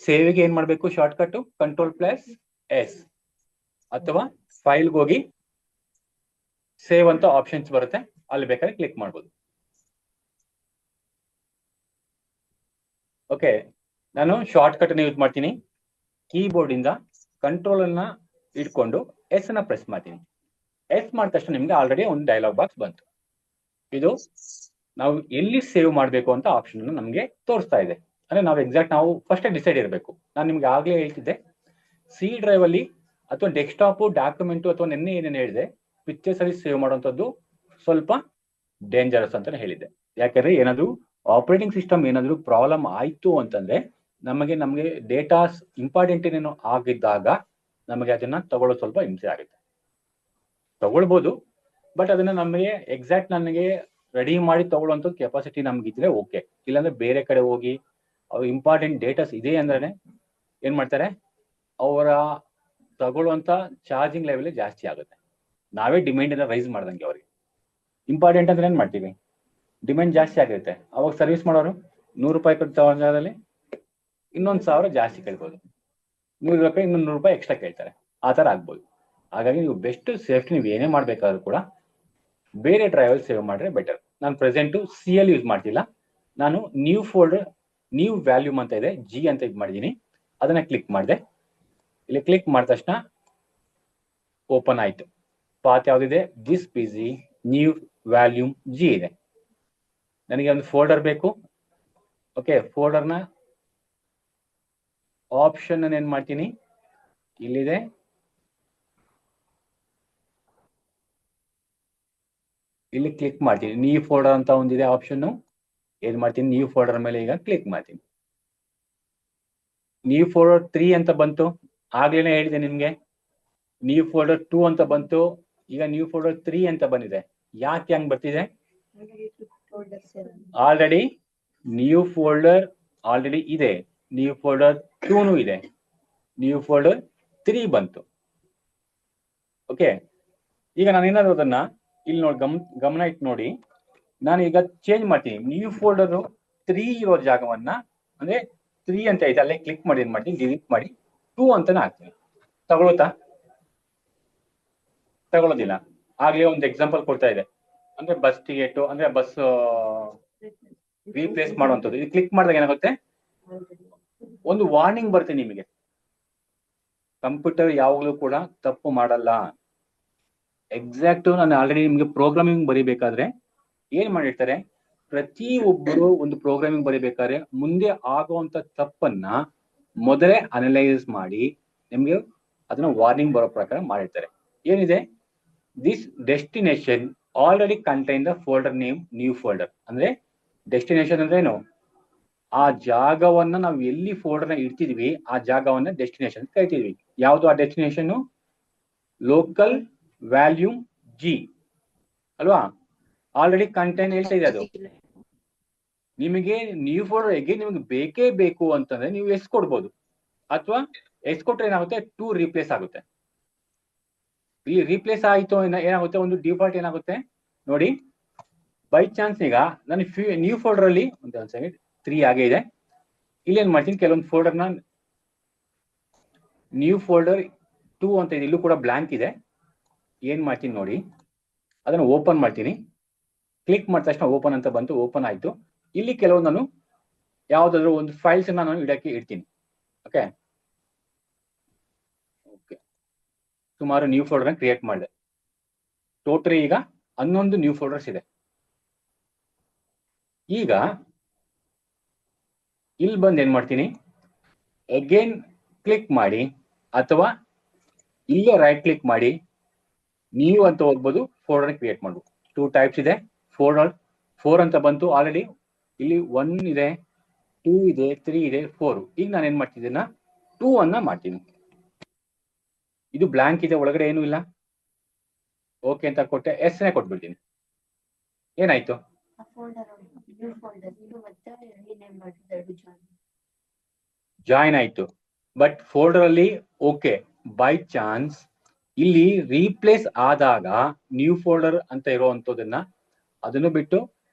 ಸೇವಿಗೆ ಏನ್ ಮಾಡ್ಬೇಕು? Short cut Ctrl+S ಅಥವಾ ಫೈಲ್ಗೆ ಹೋಗಿ ಸೇವ್ ಅಂತ ಆಪ್ಷನ್ಸ್ ಬರುತ್ತೆ, ಅಲ್ಲಿ ಬೇಕಾದ್ರೆ ಕ್ಲಿಕ್ ಮಾಡ್ಬೋದು. ಓಕೆ, ನಾನು ಶಾರ್ಟ್ ಕಟ್ ಯೂಸ್ ಮಾಡ್ತೀನಿ. ಕೀಬೋರ್ಡ್ ಇಂದ ಕಂಟ್ರೋಲ್ ಅನ್ನ ಇಟ್ಕೊಂಡು S ನ ಪ್ರೆಸ್ ಮಾಡ್ತೀನಿ. S ಮಾಡಿದ ತಕ್ಷಣ ನಿಮ್ಗೆ ಆಲ್ರೆಡಿ ಒಂದು ಡೈಲಾಗ್ ಬಾಕ್ಸ್ ಬಂತು. ಇದು ನಾವು ಎಲ್ಲಿ ಸೇವ್ ಮಾಡಬೇಕು ಅಂತ ಆಪ್ಷನ್ ನಮಗೆ ತೋರಿಸ್ತಾ ಇದೆ. ಅಂದ್ರೆ ನಾವು ಎಕ್ಸಾಕ್ಟ್ ನಾವು ಫಸ್ಟ್ ಡಿಸೈಡ್ ಇರಬೇಕು. ನಾನು ನಿಮ್ಗೆ ಆಗ್ಲೇ ಹೇಳ್ತಿದ್ದೆ, ಸಿ ಡ್ರೈವ್ ಅಲ್ಲಿ ಅಥವಾ ಡೆಸ್ಕ್ಟಾಪ್ ಡಾಕ್ಯುಮೆಂಟ್ ಅಥವಾ ನೆನ್ನೆ ಏನೇನು ಹೇಳಿದೆ, ಪಿಕ್ಚರ್ಸ್ ಅಲ್ಲಿ ಸೇವ್ ಮಾಡುವಂಥದ್ದು ಸ್ವಲ್ಪ ಡೇಂಜರಸ್ ಅಂತ ಹೇಳಿದ್ದೆ. ಯಾಕಂದ್ರೆ ಏನಾದ್ರು ಆಪರೇಟಿಂಗ್ ಸಿಸ್ಟಮ್ ಏನಾದ್ರು ಪ್ರಾಬ್ಲಮ್ ಆಯ್ತು ಅಂತಂದ್ರೆ ನಮಗೆ ಡೇಟಾಸ್ ಇಂಪಾರ್ಟೆಂಟ್ ಏನೇನೋ ಆಗಿದ್ದಾಗ ನಮಗೆ ಅದನ್ನ ತಗೊಳ್ಳೋದು ಸ್ವಲ್ಪ ಹಿಂಸೆ ಆಗುತ್ತೆ. ತಗೊಳ್ಬೋದು, ಬಟ್ ಅದನ್ನ ನಮಗೆ ಎಕ್ಸಾಕ್ಟ್ ನನಗೆ ರೆಡಿ ಮಾಡಿ ತಗೊಳ್ಳುವಂತ ಕೆಪಾಸಿಟಿ ನಮ್ಗಿದ್ರೆ ಓಕೆ. ಇಲ್ಲಾಂದ್ರೆ ಬೇರೆ ಕಡೆ ಹೋಗಿ ಅವ್ರು ಇಂಪಾರ್ಟೆಂಟ್ ಡೇಟಾಸ್ ಇದೆ ಅಂದ್ರೆ ಏನ್ ಮಾಡ್ತಾರೆ, ಅವರ ತಗೊಳ್ಳುವಂತ ಚಾರ್ಜಿಂಗ್ ಲೆವೆಲ್ ಜಾಸ್ತಿ ಆಗುತ್ತೆ. ನಾವೇ ಡಿಮ್ಯಾಂಡ್ ಅನ್ನ ರೈಸ್ ಮಾಡ್ದಂಗೆ ಅವ್ರಿಗೆ. ಇಂಪಾರ್ಟೆಂಟ್ ಅಂದ್ರೆ ಏನ್ ಮಾಡ್ತೀವಿ, ಡಿಮ್ಯಾಂಡ್ ಜಾಸ್ತಿ ಆಗಿರುತ್ತೆ. ಅವಾಗ ಸರ್ವಿಸ್ ಮಾಡೋರು 100 ರೂಪಾಯಿ ಕೊಡ್ತಾವ ಜಾಗದಲ್ಲಿ ಇನ್ನೊಂದು 1000 ಜಾಸ್ತಿ ಕೇಳ್ಬೋದು, 100 ರೂಪಾಯಿ ಇನ್ನೊಂದು 100 ರೂಪಾಯಿ ಎಕ್ಸ್ಟ್ರಾ ಕೇಳ್ತಾರೆ. ಆ ತರ ಆಗ್ಬೋದು. ಹಾಗಾಗಿ ನೀವು ಬೆಸ್ಟ್ ಸೇಫ್ಟಿ ನೀವು ಏನೇ ಮಾಡ್ಬೇಕಾದ್ರೂ ಕೂಡ ಬೇರೆ ಡ್ರೈವಲ್ಲಿ ಸೇವ್ ಮಾಡ್ರೆ ಬೆಟರ್. ನಾನು ಪ್ರೆಸೆಂಟ್ CL ಯೂಸ್ ಮಾಡ್ತಿಲ್ಲ, ನಾನು ನ್ಯೂ ಫೋಲ್ಡರ್ ನ್ಯೂ ವ್ಯಾಲ್ಯೂಮ್ ಅಂತ ಇದೆ, G ಅಂತ ಇದು ಮಾಡಿದ್ದೀನಿ. ಅದನ್ನ ಕ್ಲಿಕ್ ಮಾಡಿದೆ. ಇಲ್ಲಿ ಕ್ಲಿಕ್ ಮಾಡಿದ ತಕ್ಷಣ ಓಪನ್ ಆಯ್ತು. ಪಾತ್ ಯಾವ್ದಿದೆ, this PC new volume G ಇದೆ. ನನಗೆ ಒಂದು ಫೋಲ್ಡರ್ ಬೇಕು. ಓಕೆ, ಫೋಲ್ಡರ್ನ ಆಪ್ಷನ್ ಏನ್ ಮಾಡ್ತೀನಿ, ಇಲ್ಲಿದೆ ಇಲ್ಲಿ ಕ್ಲಿಕ್ ಮಾಡ್ತೀನಿ. ನ್ಯೂ ಫೋಲ್ಡರ್ ಅಂತ ಒಂದಿದೆ ಆಪ್ಷನ್, ಏನ್ ಮಾಡ್ತೀನಿ, ನ್ಯೂ ಫೋಲ್ಡರ್ ಮೇಲೆ ಈಗ ಕ್ಲಿಕ್ ಮಾಡ್ತೀನಿ. ನ್ಯೂ ಫೋಲ್ಡರ್ 3 ಅಂತ ಬಂತು, ಆಗ್ಲೇನೆ ಹೇಳಿದೆ ನಿಮ್ಗೆ. ನ್ಯೂ ಫೋಲ್ಡರ್ 2 ಅಂತ ಬಂತು, ಈಗ ನ್ಯೂ ಫೋಲ್ಡರ್ 3 ಅಂತ ಬಂದಿದೆ. ಯಾಕೆ ಹಂಗ್ ಬರ್ತಿದೆ? ಆಲ್ರೆಡಿ ನ್ಯೂ ಫೋಲ್ಡರ್ ಆಲ್ರೆಡಿ ಇದೆ, ನ್ಯೂ ಫೋಲ್ಡರ್ 2 ಇದೆ, ನ್ಯೂ ಫೋಲ್ಡರ್ 3 ಬಂತು. ಓಕೆ, ಈಗ ನಾನು ಏನಾದ್ರು ಅದನ್ನ ಇಲ್ಲಿ ನೋಡಿ ಗಮನ ಇಟ್ಟು ನೋಡಿ, ನಾನು ಈಗ ಚೇಂಜ್ ಮಾಡ್ತೀನಿ. ನ್ಯೂ ಫೋಲ್ಡರ್ 3 ಇರೋ ಜಾಗವನ್ನ, ಅಂದ್ರೆ 3 ಅಂತ ಇದೆ, ಅಲ್ಲೇ ಕ್ಲಿಕ್ ಮಾಡಿ ಏನ್ ಮಾಡ್ತೀನಿ, ಡಿಲೀಟ್ ಮಾಡಿ 2 ಅಂತಾನೆ ಹಾಕ್ತೀನಿ. ತಗೊಳುತ್ತಾ? ತಗೊಳ್ಳೋದಿಲ್ಲ. ಆಗ್ಲೇ ಒಂದು ಎಕ್ಸಾಂಪಲ್ ಕೊಡ್ತಾ ಇದೆ, ಅಂದ್ರೆ ಬಸ್ ಟಿಕೆಟ್, ಅಂದ್ರೆ ಬಸ್ ರೀಪ್ಲೇಸ್ ಮಾಡುವಂಥದ್ದು. ಇದು ಕ್ಲಿಕ್ ಮಾಡಿದಾಗ ಏನಾಗುತ್ತೆ, ಒಂದು ವಾರ್ನಿಂಗ್ ಬರುತ್ತೆ ನಿಮಗೆ. ಕಂಪ್ಯೂಟರ್ ಯಾವಾಗಲೂ ಕೂಡ ತಪ್ಪು ಮಾಡಲ್ಲ. ಎಕ್ಸಾಕ್ಟ್ ನಾನು ಆಲ್ರೆಡಿ ನಿಮ್ಗೆ ಪ್ರೋಗ್ರಾಮಿಂಗ್ ಬರಿಬೇಕಾದ್ರೆ ಏನ್ ಮಾಡಿರ್ತಾರೆ, ಪ್ರತಿ ಒಬ್ಬರು ಒಂದು ಪ್ರೋಗ್ರಾಮಿಂಗ್ ಬರಿಬೇಕಾದ್ರೆ ಮುಂದೆ ಆಗುವಂತ ತಪ್ಪನ್ನ ಮೊದಲೇ ಅನಲೈಸ್ ಮಾಡಿ ನಿಮ್ಗೆ ಅದನ್ನ ವಾರ್ನಿಂಗ್ ಬರೋ ಪ್ರಕಾರ ಮಾಡಿರ್ತಾರೆ. ಏನಿದೆ, this destination already contain the folder name new folder. ಅಂದ್ರೆ ಡೆಸ್ಟಿನೇಷನ್ ಅಂದ್ರೆ ಏನು, ಆ ಜಾಗವನ್ನ ನಾವು ಎಲ್ಲಿ ಫೋಲ್ಡರ್ನ ಇಡ್ತಿದ್ವಿ ಆ ಜಾಗವನ್ನ ಡೆಸ್ಟಿನೇಷನ್ ಕರಿತಿದ್ವಿ. ಯಾವುದು ಆ ಡೆಸ್ಟಿನೇಷನ್? ಲೋಕಲ್ ವ್ಯಾಲ್ಯೂಮ್ G ಅಲ್ವಾ? ಆಲ್ರೆಡಿ ಕಂಟೈನ್ ಹೇಳ್ತಾ ಇದೆ ಅದು. ನಿಮಗೆ ನ್ಯೂ ಫೋಲ್ಡರ್ ನಿಮಗೆ ಬೇಕೇ ಬೇಕು ಅಂತಂದ್ರೆ ನೀವು ಎಸ್ ಕೊಡ್ಬೋದು, ಅಥವಾ ಎಸ್ ಕೊಟ್ರೆ ಏನಾಗುತ್ತೆ, 2 ರೀಪ್ಲೇಸ್ ಆಗುತ್ತೆ. ಇಲ್ಲಿ ರೀಪ್ಲೇಸ್ ಆಯ್ತು ಏನಾಗುತ್ತೆ, ಒಂದು ಡಿಫಾಲ್ಟ್ ಏನಾಗುತ್ತೆ ನೋಡಿ. ಬೈ ಚಾನ್ಸ್ ಈಗ ನಾನು ನ್ಯೂ ಫೋಲ್ಡರ್ ಅಲ್ಲಿ ಒಂದು ಸೆಕೆಂಡ್ 3 ಆಗೇ ಇದೆ. ಇಲ್ಲಿ ಏನ್ ಮಾಡ್ತೀನಿ, ಕೆಲವೊಂದು ಫೋಲ್ಡರ್ನ ನ್ಯೂ ಫೋಲ್ಡರ್ 2 ಅಂತ ಇದೆ, ಇಲ್ಲೂ ಕೂಡ ಬ್ಲಾಂಕ್ ಇದೆ. ಏನ್ ಮಾಡ್ತೀನಿ ನೋಡಿ, ಅದನ್ನು ಓಪನ್ ಮಾಡ್ತೀನಿ. ಕ್ಲಿಕ್ ಮಾಡಿದ ತಕ್ಷಣ ಓಪನ್ ಅಂತ ಬಂತು, ಓಪನ್ ಆಯ್ತು. ಇಲ್ಲಿ ಕೆಲವು ನಾನು ಯಾವ್ದಾದ್ರು ಒಂದು ಫೈಲ್ಸ್ ನಾನು ಇಡಕ್ಕೆ ಇಡ್ತೀನಿ. ಓಕೆ, ಸುಮಾರು ನ್ಯೂ ಫೋಲ್ಡರ್ ಕ್ರಿಯೇಟ್ ಮಾಡಿದೆ. ಟೋಟಲಿ ಈಗ 11 ನ್ಯೂ ಫೋಲ್ಡರ್ಸ್ ಇದೆ. ಈಗ ಇಲ್ಲಿ ಬಂದು ಏನ್ ಮಾಡ್ತೀನಿ, ಅಗೇನ್ ಕ್ಲಿಕ್ ಮಾಡಿ ಅಥವಾ ಇಲ್ಲೇ ರೈಟ್ ಕ್ಲಿಕ್ ಮಾಡಿ ನ್ಯೂ ಅಂತ ಹೋಗ್ಬೋದು, ಫೋಲ್ಡರ್ ಕ್ರಿಯೇಟ್ ಮಾಡ್ಬೋದು. 2 ಟೈಪ್ಸ್ ಇದೆ. ಫೋಲ್ಡರ್ 4 ಅಂತ ಬಂತು ಆಲ್ರೆಡಿ. ಇಲ್ಲಿ 1 ಇದೆ, 2 ಇದೆ, 3 ಇದೆ, 4. ಈಗ ನಾನು ಏನ್ ಮಾಡ್ತಿದ್ದೀನ, 2 ಅನ್ನ ಮಾಡ್ತೀನಿ. ಇದು ಬ್ಲಾಂಕ್ ಇದೆ, ಒಳಗಡೆ ಏನೂ ಇಲ್ಲ. ಓಕೆ ಅಂತ ಕೊಟ್ಟೆ, ಎಸ್ ನೇ ಕೊಟ್ಬಿಡ್ತೀನಿ. ಏನಾಯ್ತು, ಜಾಯಿನ್ ಆಯ್ತು. ಬಟ್ ಫೋಲ್ಡರ್ ಅಲ್ಲಿ ಓಕೆ. ಬೈ ಚಾನ್ಸ್ ಇಲ್ಲಿ ರೀಪ್ಲೇಸ್ ಆದಾಗ ನ್ಯೂ ಫೋಲ್ಡರ್ ಅಂತ ಇರುವಂತದನ್ನ ಅದನ್ನು ಬಿಟ್ಟು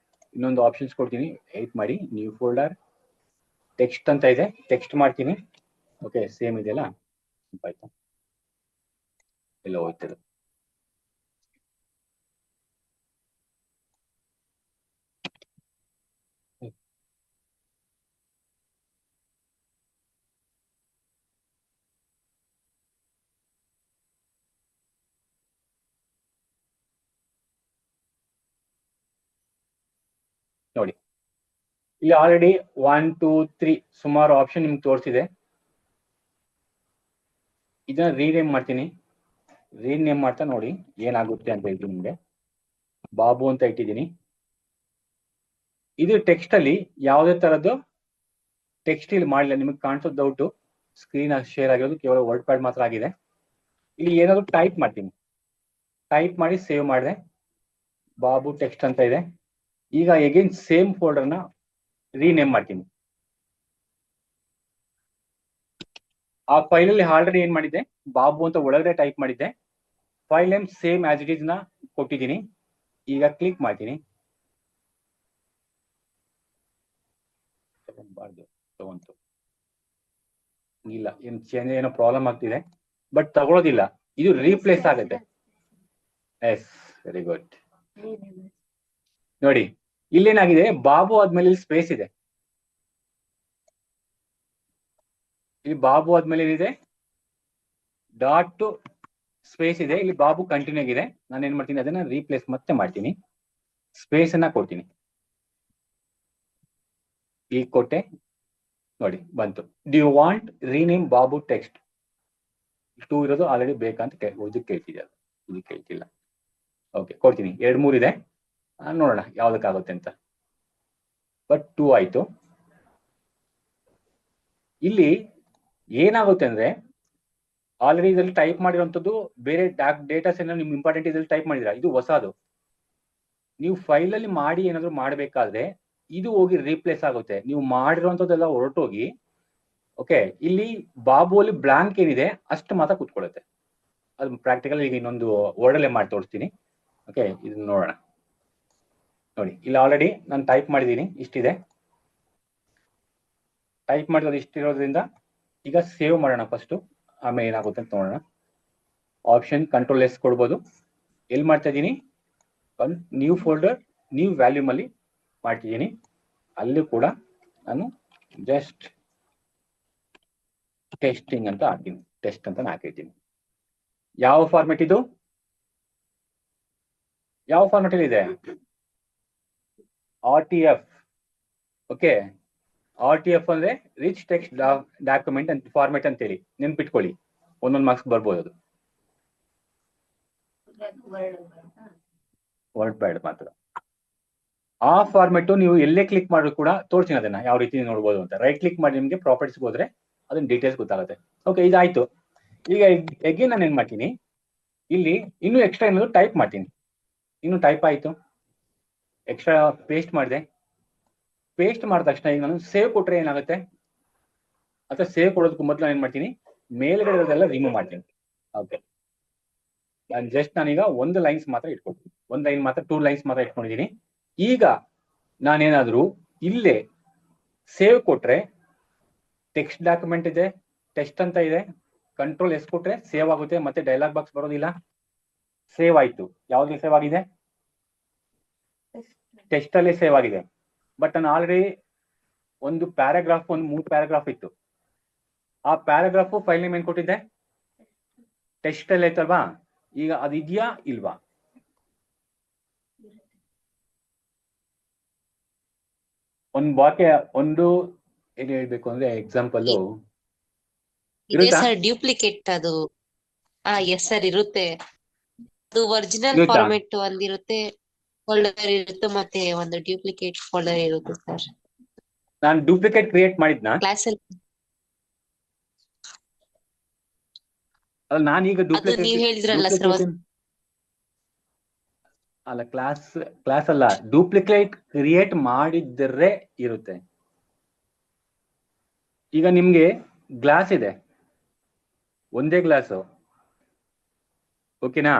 ಇನ್ನೊಂದು ಆಪ್ಷನ್ಸ್ ಕೊಡ್ತೀನಿ, ವೇಟ್ ಮಾಡಿ. ನ್ಯೂ ಫೋಲ್ಡರ್ ಟೆಕ್ಸ್ಟ್ ಅಂತ ಇದೆ, ಟೆಕ್ಸ್ಟ್ ಮಾಡ್ತೀನಿ. ಓಕೆ ಸೇಮ್ ಇದೆಯಲ್ಲ ಆಯ್ತಾ ಎಲ್ಲ ಹೋಯ್ತದೆ ನೋಡಿ ಇಲ್ಲಿ ಆಲ್ರೆಡಿ 1 2 3 ಸುಮಾರು ಆಪ್ಷನ್ ನಿಮ್ಗೆ ತೋರಿಸಿದೆ. ಇದನ್ನ ರೀನೇಮ್ ಮಾಡ್ತೀನಿ. ರೀನೇಮ್ ಮಾಡ್ತಾ ನೋಡಿ ಏನಾಗುತ್ತೆ ಅಂತ ಹೇಳ್ತೀನಿ ನಿಮ್ಗೆ. ಬಾಬು ಅಂತ ಇಟ್ಟಿದ್ದೀನಿ. ಇದು ಟೆಕ್ಸ್ಟ್ ಅಲ್ಲಿ ಯಾವುದೇ ತರದ್ದು ಟೆಕ್ಸ್ಟ್ ಇಲ್ಲಿ ಮಾಡಿಲ್ಲ. ನಿಮಗೆ ಕಾಣಿಸೋ ಡೌಟು ಸ್ಕ್ರೀನ್ ಶೇರ್ ಆಗಿರೋದು ಕೇವಲ ವರ್ಡ್ ಪ್ಯಾಡ್ ಮಾತ್ರ ಆಗಿದೆ. ಇಲ್ಲಿ ಏನಾದ್ರು ಟೈಪ್ ಮಾಡ್ತೀನಿ. ಟೈಪ್ ಮಾಡಿ ಸೇವ್ ಮಾಡಿದೆ. ಬಾಬು ಟೆಕ್ಸ್ಟ್ ಅಂತ ಇದೆ. ಈಗ ಎಗೇನ್ ಸೇಮ್ ಫೋಲ್ಡರ್ನ ರೀನೇಮ್ ಮಾಡ್ತೀನಿ. ಆ ಫೈಲಲ್ಲಿ ಆಲ್ರೆಡಿ ಏನ್ ಮಾಡಿದ್ದೆ, ಬಾಬು ಅಂತ ಒಳಗಡೆ ಟೈಪ್ ಮಾಡಿದ್ದೆ. File name same as it is ನ ಕೊಟ್ಟಿದ್ದೀನಿ. ಈಗ ಕ್ಲಿಕ್ ಮಾಡ್ತೀನಿ. ತಗೊಂತು ಇಲ್ಲ, ಏನು ಚೇಂಜ್ ಏನೋ ಪ್ರಾಬ್ಲಮ್ ಆಗ್ತಿದೆ, ಬಟ್ ತಗೊಳ್ಳೋದಿಲ್ಲ. ಇದು ರೀಪ್ಲೇಸ್ ಆಗುತ್ತೆ. Yes, very good. ನೋಡಿ ಇಲ್ಲೇನಾಗಿದೆ, ಬಾಬು ಆದ್ಮೇಲೆ ಇಲ್ಲಿ ಸ್ಪೇಸ್ ಇದೆ. ಇಲ್ಲಿ ಬಾಬು ಆದ್ಮೇಲೆ ಏನಿದೆ, ಡಾಟ್ ಸ್ಪೇಸ್ ಇದೆ. ಇಲ್ಲಿ ಬಾಬು ಕಂಟಿನ್ಯೂ ಆಗಿದೆ. ನಾನು ಏನ್ ಮಾಡ್ತೀನಿ, ಅದನ್ನ ರೀಪ್ಲೇಸ್ ಮತ್ತೆ ಮಾಡ್ತೀನಿ. ಸ್ಪೇಸ್ ಅನ್ನ ಕೊಡ್ತೀನಿ. ಈಗ ಕೊಟ್ಟೆ ನೋಡಿ ಬಂತು. ಡು ಯು ವಾಂಟ್ ರೀನೇಮ್ ಬಾಬು ಟೆಕ್ಸ್ಟ್? 2 ಇರೋದು ಆಲ್ರೆಡಿ ಬೇಕಂತ ಇದು ಕೇಳ್ತಿದ್ದೆ, ಇದು ಕೇಳ್ತಿಲ್ಲ. ಓಕೆ ಕೊಡ್ತೀನಿ. 2 3 ಇದೆ, ನೋಡೋಣ ಯಾವ್ದಕ್ಕಾಗುತ್ತೆ ಅಂತ. ಬಟ್ 2 ಆಯ್ತು. ಇಲ್ಲಿ ಏನಾಗುತ್ತೆ ಅಂದ್ರೆ, ಆಲ್ರೆಡಿ ಇದರಲ್ಲಿ ಟೈಪ್ ಮಾಡಿರುವಂತದ್ದು ಬೇರೆ ಡೇಟಾಸ್ ಏನೋ ನಿಮ್ಗೆ ಇಂಪಾರ್ಟೆಂಟ್ ಇದ್ರಲ್ಲಿ ಟೈಪ್ ಮಾಡಿದಿರಾ, ಇದು ಹೊಸದು. ನೀವು ಫೈಲ್ ಅಲ್ಲಿ ಮಾಡಿ ಏನಾದ್ರು ಮಾಡಬೇಕಾದ್ರೆ ಇದು ಹೋಗಿ ರೀಪ್ಲೇಸ್ ಆಗುತ್ತೆ. ನೀವು ಮಾಡಿರುವಂತದ್ದೆಲ್ಲ ಹೊರಟೋಗಿ, ಓಕೆ, ಇಲ್ಲಿ ಬಾಬು ಅಲ್ಲಿ ಬ್ಲಾಂಕ್ ಏನಿದೆ ಅಷ್ಟು ಮಾತ್ರ ಕೂತ್ಕೊಳ್ಳುತ್ತೆ. ಅದು ಪ್ರಾಕ್ಟಿಕಲ್ ಈಗ ಇನ್ನೊಂದು ವರ್ಡಲ್ಲೇ ಮಾಡಿ ತೋರಿಸ್ತೀನಿ. ಓಕೆ, ಇದನ್ನ ನೋಡೋಣ. ನೋಡಿ ಇಲ್ಲಿ ಆಲ್ರೆಡಿ ನಾನು ಟೈಪ್ ಮಾಡಿದ್ದೀನಿ, ಇಷ್ಟಿದೆ. ಟೈಪ್ ಮಾಡಿರೋದು ಇಷ್ಟಿರೋದ್ರಿಂದ ಈಗ ಸೇವ್ ಮಾಡೋಣ ಫಸ್ಟ್, ಆಮೇಲೆ ಏನಾಗುತ್ತೆ ಅಂತ ನೋಡೋಣ. ಆಪ್ಷನ್ ಕಂಟ್ರೋಲ್ ಎಸ್ ಕೊಡ್ಬೋದು. ಎಲ್ಲಿ ಮಾಡ್ತಾ ಇದ್ದೀನಿ, ನ್ಯೂ ಫೋಲ್ಡರ್ ನ್ಯೂ ವ್ಯಾಲ್ಯೂಮ್ ಅಲ್ಲಿ ಮಾಡ್ತಿದ್ದೀನಿ. ಅಲ್ಲಿ ಕೂಡ ನಾನು ಜಸ್ಟ್ ಟೆಸ್ಟಿಂಗ್ ಅಂತ ಹಾಕ್ತೀನಿ, ಟೆಸ್ಟ್ ಅಂತ ಹಾಕಿರ್ತೀನಿ. ಯಾವ ಫಾರ್ಮೆಟ್ ಇದು, ಯಾವ ಫಾರ್ಮೆಟ್ ಅಲ್ಲಿ ಇದೆ? RTF. ಓಕೆ, RTF ಅಂದ್ರೆ ರಿಚ್ ಟೆಕ್ಸ್ಟ್ ಡಾಕ್ಯುಮೆಂಟ್ ಅಂತ ಫಾರ್ಮೆಟ್ ಅಂತೇಳಿ ನೆನ್ಪಿಟ್ಕೊಳ್ಳಿ. ಒಂದೊಂದು ಮಾರ್ಕ್ಸ್ ಬರ್ಬೋದು. ಅದು ವರ್ಡ್ ಪ್ಯಾಡ್ ಮಾತ್ರ. ಆ ಫಾರ್ಮೆಟ್ ನೀವು ಎಲ್ಲೇ ಕ್ಲಿಕ್ ಮಾಡಿದ್ರು ಕೂಡ ತೋರಿಸ್ತೀನಿ ಅದನ್ನ ಯಾವ ರೀತಿ ನೋಡ್ಬೋದು ಅಂತ. ರೈಟ್ ಕ್ಲಿಕ್ ಮಾಡಿ ನಿಮಗೆ ಪ್ರಾಪರ್ಟೀಸ್ ಹೋದ್ರೆ ಅದನ್ನ ಡೀಟೇಲ್ಸ್ ಗೊತ್ತಾಗುತ್ತೆ. ಓಕೆ, ಇದಾಯ್ತು. ಈಗ ಎಗೇನ್ ನಾನು ಏನ್ ಮಾಡ್ತೀನಿ, ಇಲ್ಲಿ ಇನ್ನೂ ಎಕ್ಸ್ಟ್ರಾ ಏನಾದ್ರು ಟೈಪ್ ಮಾಡ್ತೀನಿ. ಇನ್ನು ಟೈಪ್ ಆಯ್ತು, ಎಕ್ಸ್ಟ್ರಾ ಪೇಸ್ಟ್ ಮಾಡಿದೆ. ಪೇಸ್ಟ್ ಮಾಡಿದ ತಕ್ಷಣ ಈಗ ನಾನು ಸೇವ್ ಕೊಟ್ರೆ ಏನಾಗುತ್ತೆ, ಅಥವಾ ಸೇವ್ ಕೊಡೋದಕ್ಕೂ ಮೊದಲು ನಾನು ಏನ್ ಮಾಡ್ತೀನಿ, ಮೇಲ್ಗಡೆ ಇರೋದೆಲ್ಲ ರಿಮೂವ್ ಮಾಡ್ತೀನಿ. ಓಕೆ, ನಾನೀಗ ಒಂದು ಲೈನ್ಸ್ ಮಾತ್ರ ಇಟ್ಕೊಳ್ತೀನಿ. ಒಂದು ಲೈನ್ ಮಾತ್ರ, 2 ಲೈನ್ಸ್ ಮಾತ್ರ ಇಟ್ಕೊಂಡಿದ್ದೀನಿ. ಈಗ ನಾನೇನಾದ್ರೂ ಇಲ್ಲೇ ಸೇವ್ ಕೊಟ್ರೆ, ಟೆಕ್ಸ್ಟ್ ಡಾಕ್ಯುಮೆಂಟ್ ಇದೆ, ಟೆಕ್ಸ್ಟ್ ಅಂತ ಇದೆ, ಕಂಟ್ರೋಲ್ ಎಸ್ ಕೊಟ್ರೆ ಸೇವ್ ಆಗುತ್ತೆ, ಮತ್ತೆ ಡೈಲಾಗ್ ಬಾಕ್ಸ್ ಬರೋದಿಲ್ಲ. ಸೇವ್ ಆಯ್ತು. ಯಾವ್ದು ಸೇವ್ ಆಗಿದೆ? ಟೆಕ್ಸ್ಟ್ ಅಲ್ಲೇ ಸೇವ್ ಆಗಿದೆ. ಬಟ್ ನಾನು ಆಲ್ರೆಡಿ ಒಂದು ಪ್ಯಾರಾಗ್ರಾಫ್, ಒಂದು 3 ಪ್ಯಾರಾಗ್ರಾಫ್ ಇತ್ತು. ಆ ಪ್ಯಾರಾಗ್ರಾಫ್ ಫೈಲ್ ನೇಮ್ ಏನ್ ಕೊಟ್ಟಿದ್ದೆ, ಟೆಕ್ಸ್ಟ್ ಅಲ್ಲಿ ಐತಲ್ವಾ? ಈಗ ಅದು ಇದೆಯಾ ಇಲ್ವಾ? ಒಂದು ವಾಕ್ಯ, ಒಂದು ಏನ್ ಹೇಳ್ಬೇಕು ಅಂದ್ರೆ ಎಕ್ಸಾಂಪಲ್ ಡ್ಯೂಪ್ಲಿಕೇಟ್ ಅದು. ಎಸ್ ಸರ್, ಇರುತ್ತೆ. ಅದು ಒರಿಜಿನಲ್ ಫಾರ್ಮೆಟ್ ಒಂದಿರುತ್ತೆ, ಫೋಲ್ಡರ್ ಇರುತ್ತೆ, ಮತ್ತೆ ಒಂದು ಡ್ಯೂಪ್ಲಿಕೇಟ್ ಫೋಲ್ಡರ್ ಇರುತ್ತೆ ಸರ್. ನಾನು ಡೂಪ್ಲಿಕೇಟ್ ಕ್ರಿಯೇಟ್ ಮಾಡಿದ್ನಾ ಕ್ಲಾಸಲ್ಲಿ? ಅಲ್ಲ, ನಾನೀಗ ಡೂಪ್ಲಿಕೇಟ್ ನೀವು ಹೇಳಿದ್ರಲ್ಲ ಸರ್. ಅಲ್ಲ, ಕ್ಲಾಸ್ ಅಲ್ಲ, ಡೂಪ್ಲಿಕೇಟ್ ಕ್ರಿಯೇಟ್ ಮಾಡಿದ್ರೆ ಇರುತ್ತೆ. ಈಗ ನಿಮ್ಗೆ ಗ್ಲಾಸ್ ಇದೆ, ಒಂದೇ ಗ್ಲಾಸು, ಓಕೆನಾ?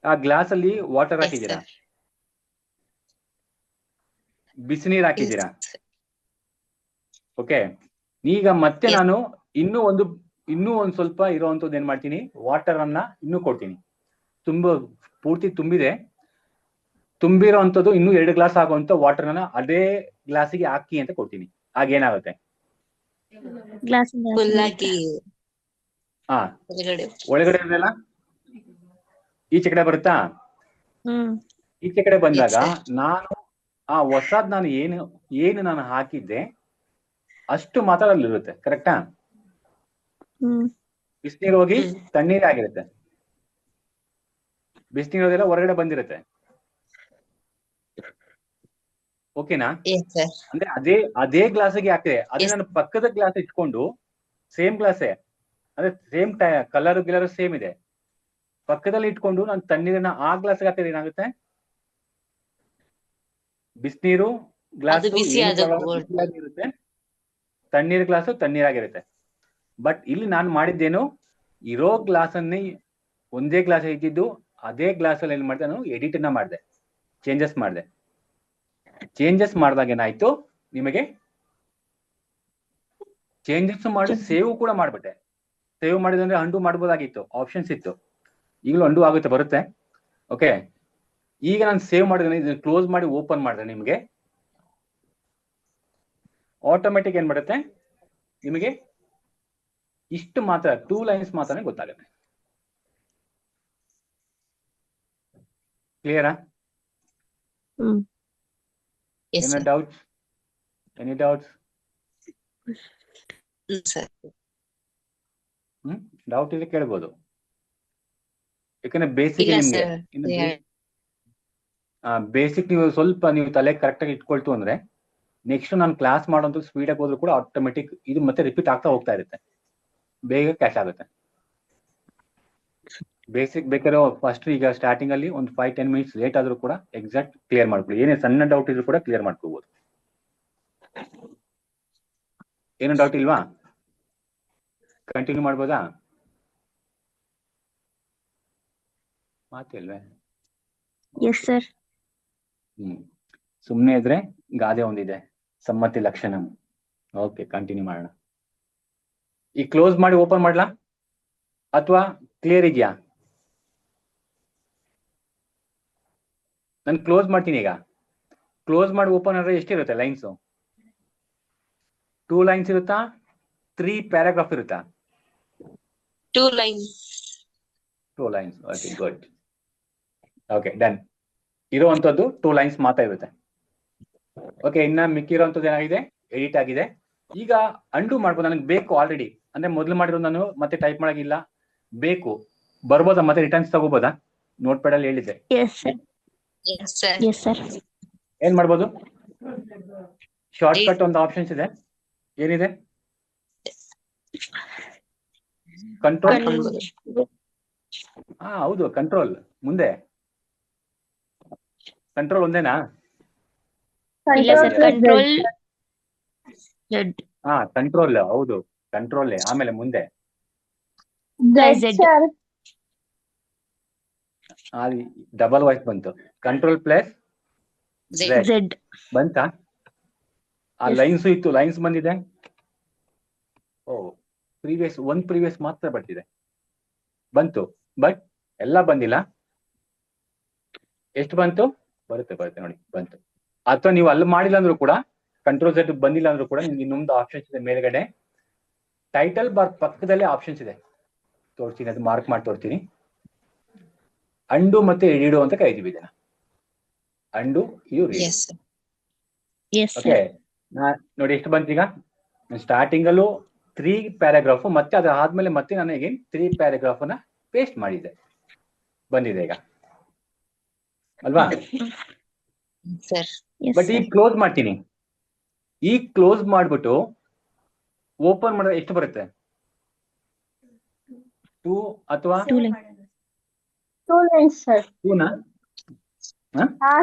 ಆ ಗ್ಲಾಸ್ ಅಲ್ಲಿ ವಾಟರ್ ಹಾಕಿದ್ದೀರಾ, ಬಿಸಿನೀರು ಹಾಕಿದ್ದೀರಾ. ಓಕೆ, ಈಗ ಮತ್ತೆ ನಾನು ಇನ್ನೂ ಒಂದ್ ಸ್ವಲ್ಪ ಇರೋವಂಥದ್ದು ಏನ್ ಮಾಡ್ತೀನಿ, ವಾಟರ್ ಅನ್ನ ಇನ್ನೂ ಕೊಡ್ತೀನಿ. ಪೂರ್ತಿ ತುಂಬಿರೋ ಅಂಥದ್ದು ಇನ್ನೂ 2 ಗ್ಲಾಸ್ ಆಗುವಂತ ವಾಟರ್ನ ಅದೇ ಗ್ಲಾಸಿಗೆ ಹಾಕಿ ಅಂತ ಕೊಡ್ತೀನಿ. ಆಗೇನಾಗುತ್ತೆ? ಫುಲ್ ಆಗಿ ಹಾ, ಒಳಗಡೆ ಒಳಗಡೆ ಇರೋದೆಲ್ಲ ಈಚೆ ಕಡೆ ಬರುತ್ತಾ? ಈಚೆ ಕಡೆ ಬಂದಾಗ ನಾನು ಆ ಹೊಸದ್ ನಾನು ಏನು ನಾನು ಹಾಕಿದ್ದೆ ಅಷ್ಟು ಮಾತ್ರ ಅಲ್ಲಿರುತ್ತೆ. ಕರೆಕ್ಟಾ? ಬಿಸಿನೀರು ಹೋಗಿ ತಣ್ಣೀರಾಗಿರುತ್ತೆ. ಬಿಸಿನೀರೋದೆಲ್ಲ ಹೊರಗಡೆ ಬಂದಿರುತ್ತೆ. ಓಕೆನಾ? ಅಂದ್ರೆ ಅದೇ ಗ್ಲಾಸಿಗೆ ಹಾಕಿದೆ. ಅದೇ ನಾನು ಪಕ್ಕದ ಗ್ಲಾಸ್ ಇಟ್ಕೊಂಡು ಸೇಮ್ ಗ್ಲಾಸೇ, ಅಂದ್ರೆ ಸೇಮ್ ಕಲರ್ ಗಿಲರ್ ಸೇಮ್ ಇದೆ, ಪಕ್ಕದಲ್ಲಿ ಇಟ್ಕೊಂಡು ನಾನು ತಣ್ಣೀರನ್ನ ಆ ಗ್ಲಾಸ್ಗೆ ಹಾಕಿದ್ರೆ ಏನಾಗುತ್ತೆ? ಬಿಸಿನೀರು ಗ್ಲಾಸ್ ಇರುತ್ತೆ, ತಣ್ಣೀರ್ ಗ್ಲಾಸು ತಣ್ಣೀರಾಗಿರುತ್ತೆ. ಬಟ್ ಇಲ್ಲಿ ನಾನು ಮಾಡಿದ್ದೇನು, ಇರೋ ಗ್ಲಾಸ್ ಅನ್ನೇ ಒಂದೇ ಗ್ಲಾಸ್ ಇಟ್ಟಿದ್ದು ಅದೇ ಗ್ಲಾಸ್ ಅಲ್ಲಿ ಏನ್ ಮಾಡಿದೆ, ನಾನು ಎಡಿಟ್ ಅನ್ನ ಮಾಡಿದೆ, ಚೇಂಜಸ್ ಮಾಡಿದಾಗ ಏನಾಯ್ತು ನಿಮಗೆ, ಚೇಂಜಸ್ ಮಾಡಿ ಸೇವ್ ಕೂಡ ಮಾಡ್ಬಿಟ್ಟೆ. ಸೇವ್ ಮಾಡಿದ್ರೆ ಅಂಡು ಮಾಡ್ಬೋದಾಗಿತ್ತು, ಆಪ್ಷನ್ಸ್ ಇತ್ತು. ಈಗಲೂ ಅಂಡು ಆಗುತ್ತೆ, ಬರುತ್ತೆ. ಓಕೆ, ಈಗ ನಾನು ಸೇವ್ ಮಾಡಿದ್ರೆ ಇದನ್ನ ಕ್ಲೋಸ್ ಮಾಡಿ ಓಪನ್ ಮಾಡಿದ್ರೆ ನಿಮಗೆ ಆಟೋಮೆಟಿಕ್ ಏನ್ ಮಾಡುತ್ತೆ, ನಿಮಗೆ ಇಷ್ಟು ಮಾತ್ರ 2 ಲೈನ್ಸ್ ಮಾತ್ರ ಗೊತ್ತಾಗುತ್ತೆ. ಕ್ಲಿಯರಾ? Any doubts? ಡೌಟ್ ಇದೆ ಕೇಳ್ಬೋದು. ಯಾಕಂದ್ರೆ ಬೇಸಿಕ್ ನಿಮ್ಗೆ ಬೇಸಿಕ್ ನೀವು ಸ್ವಲ್ಪ ತಲೆ ಕರೆಕ್ಟ್ ಆಗಿ ಇಟ್ಕೊಳ್ತು ಅಂದ್ರೆ ನೆಕ್ಸ್ಟ್ ನಾನು ಕ್ಲಾಸ್ ಮಾಡೋಂಥ ಸ್ಪೀಡ್ ಆಗಿ ಹೋದ್ರು ಕೂಡ ಆಟೋಮೆಟಿಕ್ ಇದು ಮತ್ತೆ ರಿಪೀಟ್ ಆಗ್ತಾ ಹೋಗ್ತಾ ಇರುತ್ತೆ, ಬೇಗ ಕ್ಯಾಚ್ ಆಗುತ್ತೆ. ಬೇಸಿಕ್ ಬೇಕಾದ್ರೆ ಫಸ್ಟ್ ಈಗ ಸ್ಟಾರ್ಟಿಂಗ್ ಅಲ್ಲಿ ಒಂದು 5-10 ಮಿನಿಟ್ಸ್ ಲೇಟ್ ಆದ್ರೂ ಕೂಡ ಎಕ್ಸಾಕ್ಟ್ ಕ್ಲಿಯರ್ ಮಾಡ್ಕೊಳ್ಳಿ. ಏನೇ ಸಣ್ಣ ಡೌಟ್ ಇದ್ರೂ ಕೂಡ ಕ್ಲಿಯರ್ ಮಾಡ್ಕೋಬಹುದು. ಏನು ಡೌಟ್ ಇಲ್ವಾ? ಕಂಟಿನ್ಯೂ ಮಾಡ್ಬೋದಾ? ಮಾತಿಲ್ವೇ? Yes sir. ಸುಮ್ಮನೆ ಇದ್ರೆ ಗಾದೆ ಒಂದಿದೆ, ಸಮ್ಮತಿ ಲಕ್ಷಣ. ಓಕೆ, ಕಂಟಿನ್ಯೂ ಮಾಡೋಣ. ಈ ಕ್ಲೋಸ್ ಮಾಡಿ ಓಪನ್ ಮಾಡ್ಲಾ ಅಥವಾ ಕ್ಲಿಯರ್ ಇದೆಯಾ? ನಾನು ಕ್ಲೋಸ್ ಮಾಡ್ತೀನಿ. ಈಗ ಕ್ಲೋಸ್ ಮಾಡಿ ಓಪನ್ ಆದ್ರೆ ಎಷ್ಟಿರುತ್ತೆ ಲೈನ್ಸ್? 2 ಲೈನ್ಸ್ ಇರುತ್ತಾ? 3 ಪ್ಯಾರಾಗ್ರಾಫ್ ಇರುತ್ತಾ? 2 lines. 2 lines. Okay, good. Okay, done. ಇರುವಂತದ್ದು 2 ಲೈನ್ಸ್ ಮಾತ್ರ ಇರುತ್ತೆ. ಓಕೆ, ಇನ್ನ ಮಿಕ್ಕಿರುವಂತದ್ದು ಏನಾಗಿದೆ, ಎಡಿಟ್ ಆಗಿದೆ. ಈಗ ಅಂಡು ಮಾಡ್ಬೋದು. ನನಗೆ ಬೇಕು ಆಲ್ರೆಡಿ, ಅಂದ್ರೆ ಮೊದಲು ಮಾಡಿರೋ ನಾನು ಮತ್ತೆ ಟೈಪ್ ಮಾಡಾಗಿಲ್ಲ, ಬೇಕು ಬರ್ಬೋದಾ? ಮತ್ತೆ ರಿಟರ್ನ್ಸ್ ತಗೋಬೋದಾ? ನೋಟ್ ಪ್ಯಾಡ್ ಅಲ್ಲಿ ಹೇಳಿದ್ದೆ. ಏನ್ ಮಾಡ್ಬೋದು? ಶಾರ್ಟ್ ಕಟ್ ಒಂದು ಆಪ್ಷನ್ಸ್ ಇದೆ. ಏನಿದೆ? ಕಂಟ್ರೋಲ್. ಹೌದು, ಕಂಟ್ರೋಲ್. ಮುಂದೆ ಕಂಟ್ರೋಲ್ ಒಂದೇನಾ? ಕಂಟ್ರೋಲ್. ಹೌದು, ಕಂಟ್ರೋಲ್. ಆಮೇಲೆ ಮುಂದೆ ಡಬಲ್ ವಾಯ್ಸ್ ಬಂತು. ಕಂಟ್ರೋಲ್ ಪ್ಲಸ್ ಝೆಡ್ ಬಂತಾ? ಆ ಲೈನ್ಸ್ ಇತ್ತು, ಲೈನ್ಸ್ ಬಂದಿದೆ. ಪ್ರೀವಿಯಸ್ ಮಾತ್ರ ಬಂತು, ಬಟ್ ಎಲ್ಲ ಬಂದಿಲ್ಲ. ಎಷ್ಟು ಬಂತು? ಬರುತ್ತೆ ನೋಡಿ, ಬಂತು. ಅಥವಾ ನೀವು ಅಲ್ಲಿ ಮಾಡಿಲ್ಲ ಅಂದ್ರೂ ಕೂಡ, ಕಂಟ್ರೋಲ್ ಝೆಡ್ ಬಂದಿಲ್ಲ ಅಂದ್ರೂ ಕೂಡ ನಿಮ್ಗೆ ಇನ್ನೊಂದು ಆಪ್ಷನ್ಸ್ ಇದೆ ಮೇಲ್ಗಡೆ, ಟೈಟಲ್ ಬಾರ್ ಪಕ್ಕದಲ್ಲೇ ಆಪ್ಷನ್ಸ್ ಇದೆ. ತೋರಿಸ್ತೀನಿ, ಅದು ಮಾರ್ಕ್ ಮಾಡಿ ತೋರಿಸ್ತೀನಿ. ಅಂಡು ಮತ್ತೆ ಎಡಿಡು ಅಂತ ಕರಿತೀವಿ ಇದನ್ನ. ಅಂಡು, ಇದು ಓಕೆ. ನೋಡಿ ಎಷ್ಟು ಬಂತೀಗ. ಸ್ಟಾರ್ಟಿಂಗ್ ಅಲ್ಲೂ 3 ಪ್ಯಾರಾಗ್ರಾಫ್, ಮತ್ತೆ ಅದ್ರ ಆದ್ಮೇಲೆ ಮತ್ತೆ ನಾನು ಈಗ 3 ಪ್ಯಾರಾಗ್ರಾಫ್ ಅನ್ನ ಪೇಸ್ಟ್ ಮಾಡಿದ್ದೆ, ಬಂದಿದೆ ಈಗ ಅಲ್ವಾ? ಬಟ್ ಈಗ ಕ್ಲೋಸ್ ಮಾಡ್ತೀನಿ. ಈಗ ಕ್ಲೋಸ್ ಮಾಡ್ಬಿಟ್ಟು ಓಪನ್ ಮಾಡಿದ್ರೆ ಎಷ್ಟು ಬರುತ್ತೆ? 2 ಅಥವಾ 2 ಲೈನ್ಸ್. 2 lines sir. 2ನಾ?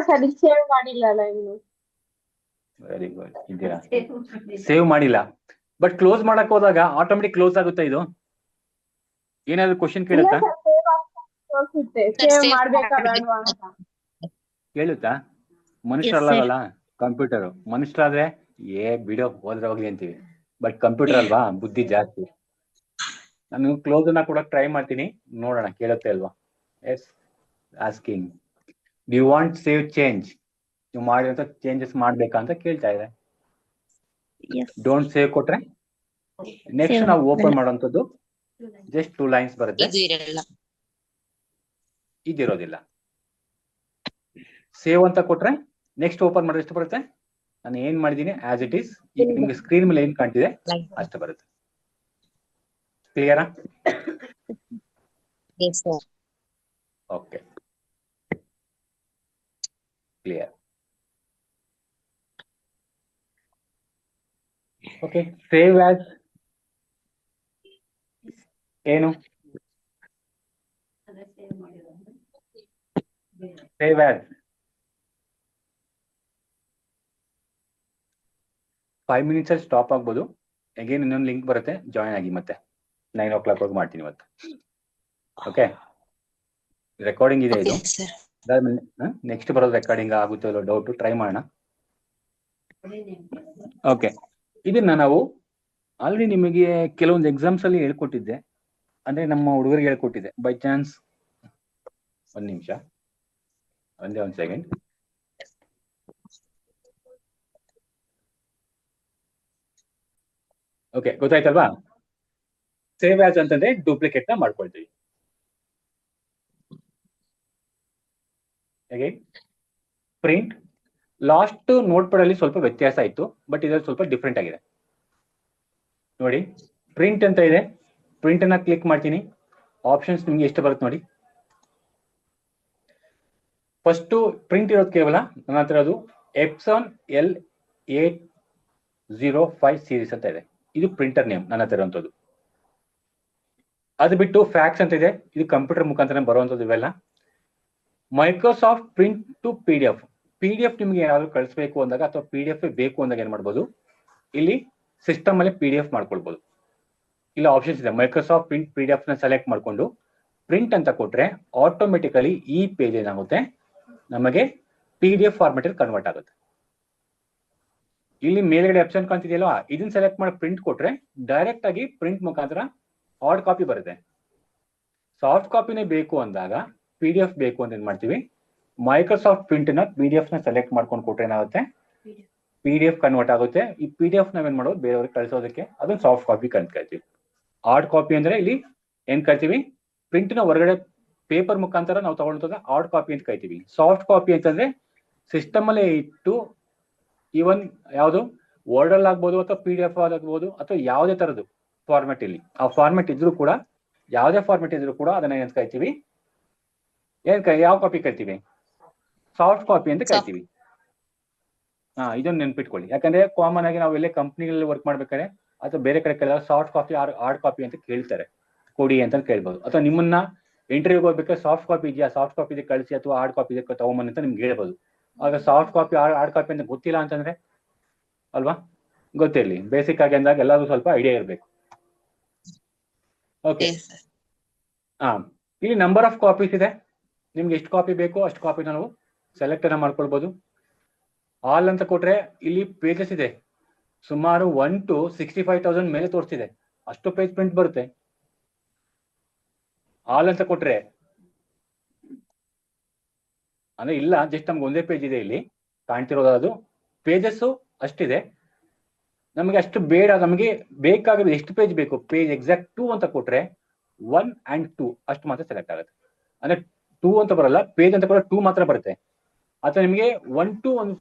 ಸರಿ, ಸೇವ್ ಮಾಡಿಲ್ಲ ಇನ್ನು. Very good. ಇದೀರಾ? ಸೇವ್ ಮಾಡಿಲ್ಲ. ಬಟ್ ಕ್ಲೋಸ್ ಮಾಡಕ್ ಹೋದಾಗ ಆಟೋಮೆಟಿಕ್ ಕ್ಲೋಸ್ ಆಗುತ್ತಾ ಇದು? ಏನಾದ್ರು ಕ್ವಶನ್ ಕೇಳುತ್ತಾ? ಸೇವ್ ಮಾಡ್ಬೇಕಾ ಬೇಡವಾ ಅಂತ ಕೇಳುತ್ತಾ? ಮನುಷ್ಯರಲ್ಲ, ಕಂಪ್ಯೂಟರ್. ಮನುಷ್ಯರಾದ್ರೆ ಬಿಡೋ ಹೋದ್ರೆ ಹೋಗ್ಲಿ ಅಂತೀವಿ, ಬಟ್ ಕಂಪ್ಯೂಟರ್ ಅಲ್ವಾ, ಬುದ್ಧಿ ಜಾಸ್ತಿ. ನಾನು ಕ್ಲೋಸ್ ಅನ್ನ ಕೂಡ ಟ್ರೈ ಮಾಡ್ತೀನಿ, ನೋಡೋಣ ಕೇಳುತ್ತೆ ಅಲ್ವಾ. Yes asking do you want save change, ನೀವು ಮಾಡಿರೋಂಥ ಚೇಂಜಸ್ ಮಾಡ್ಬೇಕಾ ಅಂತ ಕೇಳ್ತಾ ಇದೆ. Yes. ಡೋಂಟ್ ಸೇವ್ ಕೊಟ್ರೆ ನೆಕ್ಸ್ಟ್ Save ನಾವು ಓಪನ್ ಆಗಲ್ಲ. ಮಾಡೋಂಥದ್ದು ಜಸ್ಟ್ 2 ಲೈನ್ಸ್ ಬರುತ್ತೆ, ಇದು ಇರಲ್ಲ. ಇದಿರೋದಿಲ್ಲ. ಸೇವ್ ಅಂತ ಕೊಟ್ರೆ ನೆಕ್ಸ್ಟ್ ಓಪನ್ ಮಾಡಿದ್ರೆ ಎಷ್ಟು ಬರುತ್ತೆ, ನಾನು ಏನ್ ಮಾಡಿದೀನಿ ಆಸ್ ಇಟ್ ಈಸ್, ಈಗ ನಿಮ್ಗೆ ಸ್ಕ್ರೀನ್ ಮೇಲೆ ಏನ್ ಕಾಣ್ತಿದೆ ಅಷ್ಟು ಬರುತ್ತೆ. ಕ್ಲಿಯರಾ? Yes, sir. Okay clear. Okay save as ಏನು, ಸೇವ್ ಆಸ್ 5 minutes ಅಲ್ಲಿ ಸ್ಟಾಪ್ ಆಗ್ಬೋದು. ಅಗೇನ್ ಇನ್ನೊಂದು ಲಿಂಕ್ ಬರುತ್ತೆ, ಜಾಯಿನ್ ಆಗಿ ಮತ್ತೆ 9 o'clock ವರೆಗೂ ಮಾಡ್ತೀನಿ ಇವತ್ತು. ಓಕೆ ರೆಕಾರ್ಡಿಂಗ್ ಇದೆ ಇದು. Okay, sir. ಅದಾದ್ಮೇಲೆ ನೆಕ್ಸ್ಟ್ ಬರೋದು ರೆಕಾರ್ಡಿಂಗ್ ಆಗುತ್ತೋ ಇಲ್ಲೋ ಡೌಟ್, ಟ್ರೈ ಮಾಡೋಣ. ಓಕೆ ಇದನ್ನ ನಾವು ಆಲ್ರೆಡಿ ನಿಮಗೆ ಕೆಲವೊಂದು ಎಕ್ಸಾಮ್ಸ್ ಅಲ್ಲಿ ಹೇಳ್ಕೊಟ್ಟಿದ್ದೆ, ಅಂದ್ರೆ ನಮ್ಮ ಹುಡುಗರಿಗೆ ಹೇಳ್ಕೊಟ್ಟಿದ್ದೆ. ಬೈ ಚಾನ್ಸ್ ಒಂದ್ ನಿಮಿಷ, ಒಂದೇ ಒಂದ್ ಸೆಕೆಂಡ್. ಓಕೆ ಗೊತ್ತಾಯ್ತಲ್ವಾ? ಸೇವ್ ಆಸ್ ಅಂತಂದ್ರೆ ಡೂಪ್ಲಿಕೇಟ್ ನ ಮಾಡ್ಕೊಳ್ತೀವಿ. ಹೇಗೆ ಪ್ರಿಂಟ್ ಲಾಸ್ಟ್ ನೋಟ್ ಪ್ಯಾಡ್ ಅಲ್ಲಿ ಸ್ವಲ್ಪ ವ್ಯತ್ಯಾಸ ಇತ್ತು, ಬಟ್ ಇದ್ರಲ್ಲಿ ಸ್ವಲ್ಪ ಡಿಫ್ರೆಂಟ್ ಆಗಿದೆ. ನೋಡಿ ಪ್ರಿಂಟ್ ಅಂತ ಇದೆ, ಪ್ರಿಂಟ್ ಅನ್ನ ಕ್ಲಿಕ್ ಮಾಡ್ತೀನಿ. ಆಪ್ಷನ್ಸ್ ನಿಮ್ಗೆ ಎಷ್ಟು ಬರುತ್ತೆ ನೋಡಿ. ಫಸ್ಟ್ ಪ್ರಿಂಟ್ ಇರೋದು ಕೇವಲ ನನ್ನ ಹತ್ರ ಅದು ಎಪ್ಸಾನ್ L805 ಸೀರೀಸ್ ಅಂತ ಇದೆ, ಇದು ಪ್ರಿಂಟರ್ ನೇಮ್ ನನ್ನ ಹತ್ರ ಇರುವಂತದ್ದು. ಅದು ಬಿಟ್ಟು ಫ್ಯಾಕ್ಸ್ ಅಂತ ಇದೆ, ಇದು ಕಂಪ್ಯೂಟರ್ ಮುಖಾಂತರ ಬರುವಂತದ್ದು. ಇವೆಲ್ಲ Microsoft print to PDF. PDF ನಿಮ್ಗೆ ಯಾವ್ದು ಕಳಿಸ್ಬೇಕು ಅಂದಾಗ ಅಥವಾ PDF ಬೇಕು ಅಂದಾಗ ಏನ್ ಮಾಡ್ಬೋದು, ಇಲ್ಲಿ ಸಿಸ್ಟಮ್ ಅಲ್ಲಿ PDF ಮಾಡ್ಕೊಳ್ಬಹುದು. ಇಲ್ಲ ಆಪ್ಷನ್ಸ್ ಇದೆ, ಮೈಕ್ರೋಸಾಫ್ಟ್ ಪ್ರಿಂಟ್ PDF ನ ಸೆಲೆಕ್ಟ್ ಮಾಡ್ಕೊಂಡು ಪ್ರಿಂಟ್ ಅಂತ ಕೊಟ್ರೆ ಆಟೋಮೆಟಿಕಲಿ ಈ ಪೇಜ್ ಏನಾಗುತ್ತೆ ನಮಗೆ PDF ಫಾರ್ಮೆಟ್ ಅಲ್ಲಿ ಕನ್ವರ್ಟ್ ಆಗುತ್ತೆ. ಇಲ್ಲಿ ಮೇಲ್ಗಡೆ ಆಪ್ಷನ್ ಕಾಣ್ತಿದೆಯಲ್ವಾ, ಇದನ್ನ ಸೆಲೆಕ್ಟ್ ಮಾಡಿ ಪ್ರಿಂಟ್ ಕೊಟ್ರೆ ಡೈರೆಕ್ಟ್ ಆಗಿ ಪ್ರಿಂಟ್ ಮುಖಾಂತರ ಹಾರ್ಡ್ ಕಾಪಿ ಬರುತ್ತೆ. ಸಾಫ್ಟ್ ಕಾಪಿನೇ ಬೇಕು ಅಂದಾಗ PDF ಬೇಕು ಅಂತ ಏನ್ ಮಾಡ್ತೀವಿ, ಮೈಕ್ರೋಸಾಫ್ಟ್ ಪ್ರಿಂಟ್ ನ PDF ನ ಸೆಲೆಕ್ಟ್ ಮಾಡ್ಕೊಂಡು ಕೊಟ್ರೆ ಏನಾಗುತ್ತೆ, PDF ಕನ್ವರ್ಟ್ ಆಗುತ್ತೆ. ಈ PDF ನಾವೇನ್ ಮಾಡೋದು ಬೇರೆಯವ್ರಿಗೆ ಕಳಿಸೋದಕ್ಕೆ ಅದನ್ನ ಸಾಫ್ಟ್ ಕಾಪಿ ಕಳ್ತೀವಿ. ಹಾರ್ಡ್ ಕಾಪಿ ಅಂದ್ರೆ ಇಲ್ಲಿ ಏನ್ ಕಳ್ತೀವಿ, ಪ್ರಿಂಟ್ ನ ಹೊರಗಡೆ ಪೇಪರ್ ಮುಖಾಂತರ ನಾವು ತಗೊಳ್ತದ ಹಾರ್ಡ್ ಕಾಪಿ ಅಂತ ಕರಿತೀವಿ. ಸಾಫ್ಟ್ ಕಾಪಿ ಅಂತಂದ್ರೆ ಸಿಸ್ಟಮ್ ಅಲ್ಲೇ ಇಟ್ಟು ಈವನ್ ಯಾವುದು ವರ್ಡ್ ಅಲ್ಲಿ ಆಗ್ಬೋದು ಅಥವಾ PDF ಆಗ್ಬೋದು ಅಥವಾ ಯಾವುದೇ ತರದ್ದು ಫಾರ್ಮೆಟ್, ಇಲ್ಲಿ ಆ ಫಾರ್ಮೆಟ್ ಇದ್ರೂ ಕೂಡ, ಯಾವುದೇ ಫಾರ್ಮೆಟ್ ಇದ್ರೂ ಕೂಡ ಅದನ್ನ ಏನ್ ಕರಿತೀವಿ, ಯಾವ ಕಾಪಿ ಕರಿತೀವಿ, ಸಾಫ್ಟ್ ಕಾಪಿ ಅಂತ ಕರಿತೀವಿ. ಇದನ್ನ ನೆನ್ಪಿಟ್ಕೊಳ್ಳಿ, ಯಾಕಂದ್ರೆ ಕಾಮನ್ ಆಗಿ ನಾವು ಎಲ್ಲೇ ಕಂಪ್ನಿಗಳಲ್ಲಿ ವರ್ಕ್ ಮಾಡ್ಬೇಕಾದ್ರೆ ಅಥವಾ ಬೇರೆ ಕಡೆ ಕೇಳಿದಾಗ ಸಾಫ್ಟ್ ಕಾಪಿ ಹಾರ್ಡ್ ಕಾಪಿ ಅಂತ ಕೇಳ್ತಾರೆ, ಕೊಡಿ ಅಂತ ಕೇಳ್ಬೋದು. ಅಥವಾ ನಿಮ್ಮನ್ನ ಇಂಟರ್ವ್ಯೂಗೆ ಹೋಗ್ಬೇಕಾದ್ರೆ ಸಾಫ್ಟ್ ಕಾಪಿ ಇದೆಯಾ, ಸಾಫ್ಟ್ ಕಾಪಿ ಇದೆ ಕಳಿಸಿ ಅಥವಾ ಹಾರ್ಡ್ ಕಾಪಿ ಇದೆ ತಗೊಂಬನ್ನಿ ಅಂತ ನಿಮ್ಗೆ ಹೇಳ್ಬೋದು. ಆಗ ಸಾಫ್ಟ್ ಕಾಪಿ ಹಾರ್ಡ್ ಕಾಪಿ ಅಂತ ಗೊತ್ತಿಲ್ಲ ಅಂತಂದ್ರೆ ಅಲ್ವಾ, ಗೊತ್ತಿರ್ಲಿ. ಬೇಸಿಕ್ ಆಗಿ ಅಂದಾಗ ಎಲ್ಲಾದ್ರೂ ಸ್ವಲ್ಪ ಐಡಿಯಾ ಇರಬೇಕು. ಓಕೆ ಇಲ್ಲಿ ನಂಬರ್ ಆಫ್ ಕಾಪೀಸ್ ಇದೆ, ನಿಮ್ಗೆ ಎಷ್ಟು ಕಾಪಿ ಬೇಕೋ ಅಷ್ಟು ಕಾಪಿನ ನಾವು ಸೆಲೆಕ್ಟ್ ಅನ್ನ ಮಾಡ್ಕೊಳ್ಬಹುದು. ಆಲ್ ಅಂತ ಕೊಟ್ರೆ ಇಲ್ಲಿ ಪೇಜಸ್ ಇದೆ ಸುಮಾರು 1 to 65,000 ಮೇಲೆ ತೋರಿಸ್ತಿದೆ, ಅಷ್ಟು ಪೇಜ್ ಪ್ರಿಂಟ್ ಬರುತ್ತೆ. ಆಲ್ ಅಂತ ಕೊಟ್ರೆ ಅಂದ್ರೆ ಇಲ್ಲ, ಜಸ್ಟ್ ನಮ್ಗೆ ಒಂದೇ ಪೇಜ್ ಇದೆ ಇಲ್ಲಿ ಕಾಣ್ತಿರೋದು, ಅದು ಪೇಜಸ್ ಅಷ್ಟಿದೆ. ನಮಗೆ ಅಷ್ಟು ಬೇಡ, ನಮಗೆ ಬೇಕಾಗಿರೋದು ಎಷ್ಟು ಪೇಜ್ ಬೇಕು, ಪೇಜ್ ಎಕ್ಸಾಕ್ಟ್ 2 ಅಂತ ಕೊಟ್ರೆ 1 and 2 ಅಷ್ಟು ಮಾತ್ರ ಸೆಲೆಕ್ಟ್ ಆಗುತ್ತೆ. ಅಂದ್ರೆ 2 ಅಂತ ಬರಲ್ಲ, ಪೇಜ್ ಅಂತ ಕೂಡ 2 ಮಾತ್ರ ಬರುತ್ತೆ. ಅಥವಾ ನಿಮಗೆ 1 to 1